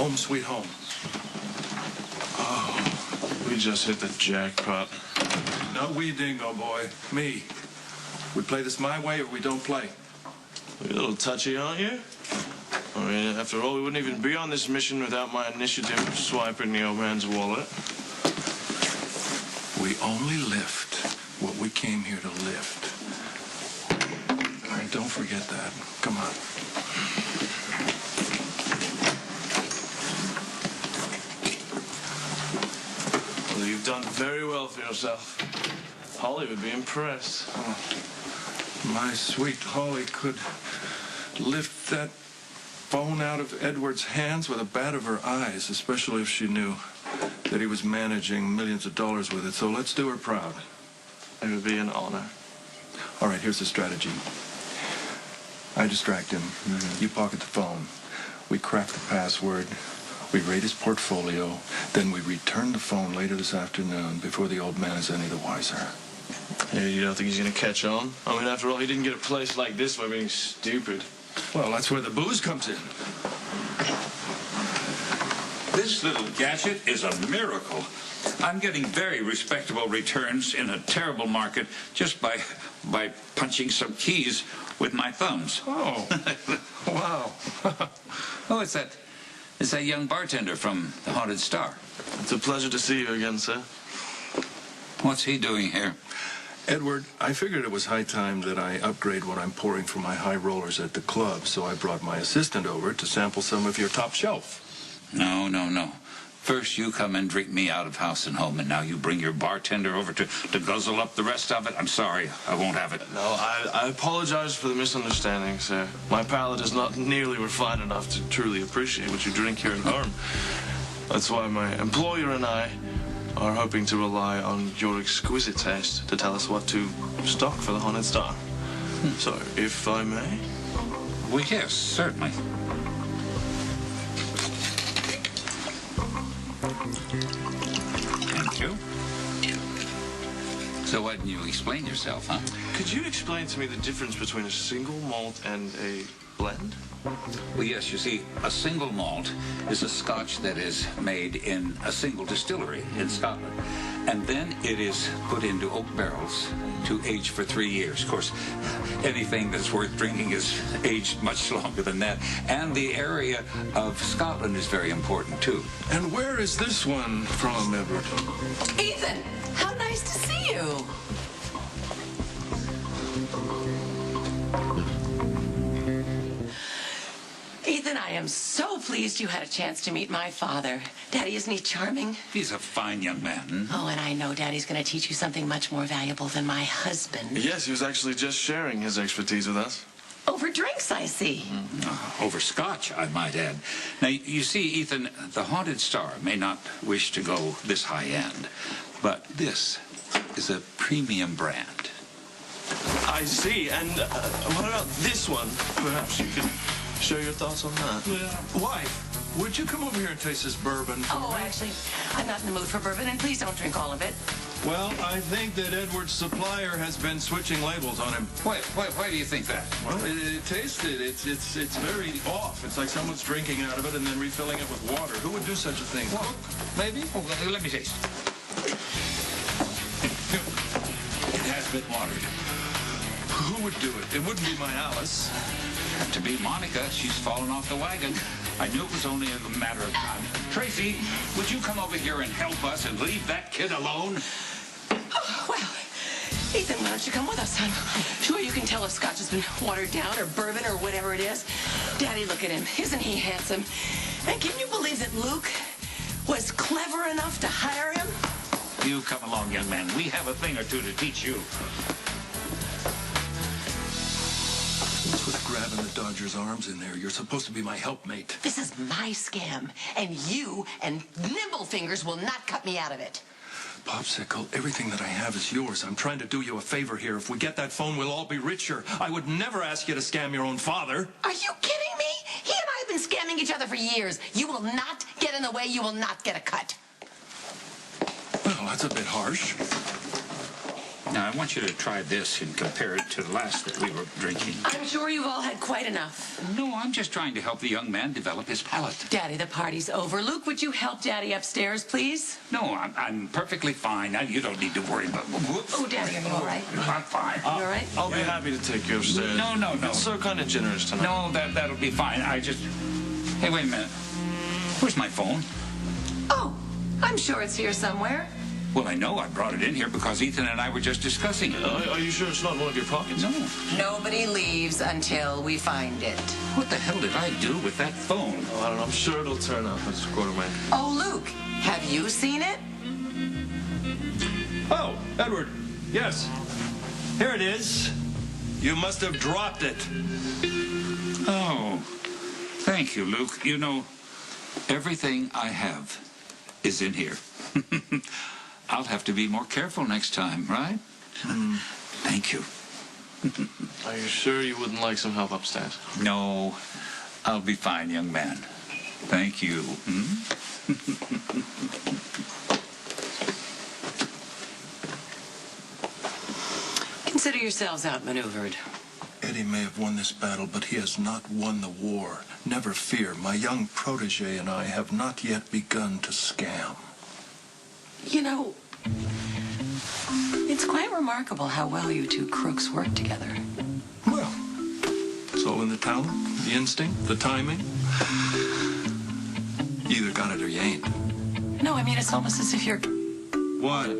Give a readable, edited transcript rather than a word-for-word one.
Home sweet home. Oh, we just hit the jackpot. Not we, Dingo boy. Me. We play this my way or we don't play. You're a little touchy, aren't you? I mean, after all, we wouldn't even be on this mission without my initiative swiping the old man's wallet. We only lift what we came here to lift. All right, don't forget that. Come on. Well, you've done very well for yourself. Holly would be impressed. Oh, my sweet Holly could lift that phone out of Edward's hands with a bat of her eyes, especially if she knew that he was managing millions of dollars with it. So let's do her proud. It would be an honor. All right, here's the strategy. I distract him. You pocket the phone. We crack the password. We raid his portfolio. Then we return the phone later this afternoon before the old man is any the wiser. Yeah, you don't think he's going to catch on? I mean, after all, he didn't get a place like this by being stupid. Well, that's where the booze comes in. This little gadget is a miracle. I'm getting very respectable returns in a terrible market just by punching some keys with my thumbs. Oh, wow. Oh, it's that young bartender from the Haunted Star. It's a pleasure to see you again, sir. What's he doing here? Edward, I figured it was high time that I upgrade what I'm pouring for my high rollers at the club, so I brought my assistant over to sample some of your top shelf. No. First you come and drink me out of house and home, and now you bring your bartender over to guzzle up the rest of it? I'm sorry, I won't have it. No, I apologize for the misunderstanding, sir. My palate is not nearly refined enough to truly appreciate what you drink here at home. That's why my employer and I are hoping to rely on your exquisite taste to tell us what to stock for the Haunted Star. So, if I may? Well, yes, certainly. Thank you. So why didn't you explain yourself, huh? Could you explain to me the difference between a single malt and a blend? Well, yes, you see, a single malt is a scotch that is made in a single distillery in Scotland. And then it is put into oak barrels to age for 3 years. Of course, anything that's worth drinking is aged much longer than that. And the area of Scotland is very important, too. And where is this one from, Edward? Ethan, how nice to see you. Ethan, I am so pleased you had a chance to meet my father. Daddy, isn't he charming? He's a fine young man. Oh, and I know Daddy's going to teach you something much more valuable than my husband. Yes, he was actually just sharing his expertise with us. Over drinks, I see. Over scotch, I might add. Now, you see, Ethan, the Haunted Star may not wish to go this high end, but this is a premium brand. I see. And what about this one? Perhaps you could share your thoughts on that. Wife, would you come over here and taste this bourbon? Oh, actually, I'm not in the mood for bourbon, and please don't drink all of it. Well, I think that Edward's supplier has been switching labels on him. Why do you think that? Well, it tasted. It's very off. It's like someone's drinking out of it and then refilling it with water. Who would do such a thing? Well, Cook, maybe? Oh, let me taste. It has been watered. Who would do it? It wouldn't be my Alice. To be Monica, she's fallen off the wagon. I knew it was only a matter of time. Tracy, would you come over here and help us and leave that kid alone? Oh, well, Ethan, why don't you come with us, son? Sure, you can tell if scotch has been watered down or bourbon or whatever it is. Daddy, look at him. Isn't he handsome? And can you believe that Luke was clever enough to hire him? You come along, young man. We have a thing or two to teach you. What's with grabbing the Dodger's arms in there? You're supposed to be my helpmate. This is my scam, and you and nimble fingers will not cut me out of it. Popsicle, everything that I have is yours. I'm trying to do you a favor here. If we get that phone, we'll all be richer. I would never ask you to scam your own father. Are you kidding me? He and I have been scamming each other for years. You will not get in the way. You will not get a cut. Well, that's a bit harsh. Now, I want you to try this and compare it to the last that we were drinking. I'm sure you've all had quite enough. No, I'm just trying to help the young man develop his palate. Daddy, the party's over. Luke, would you help Daddy upstairs, please? No, I'm perfectly fine. Now, you don't need to worry about... Whoops. Oh, Daddy, are you all right? I'm fine. You all right? I'll be happy to take you upstairs. No. You've been so kind of generous tonight. No, that'll be fine. I just... Hey, wait a minute. Where's my phone? Oh, I'm sure it's here somewhere. Well, I know I brought it in here because Ethan and I were just discussing it. Are you sure it's not in one of your pockets? No. Nobody leaves until we find it. What the hell did I do with that phone? Oh, I don't know. I'm sure it'll turn up, Mr. Quartermaine. Oh, Luke, have you seen it? Oh, Edward. Yes. Here it is. You must have dropped it. Oh, thank you, Luke. You know, everything I have is in here. I'll have to be more careful next time, right? Thank you. Are you sure you wouldn't like some help upstairs? No, I'll be fine, young man. Thank you. Consider yourselves outmaneuvered. Eddie may have won this battle, but he has not won the war. Never fear. My young protege and I have not yet begun to scam. You know, it's quite remarkable how well you two crooks work together. Well, it's all in the talent, the instinct, the timing. You either got it or you ain't. No, I mean, it's almost as if you're... What?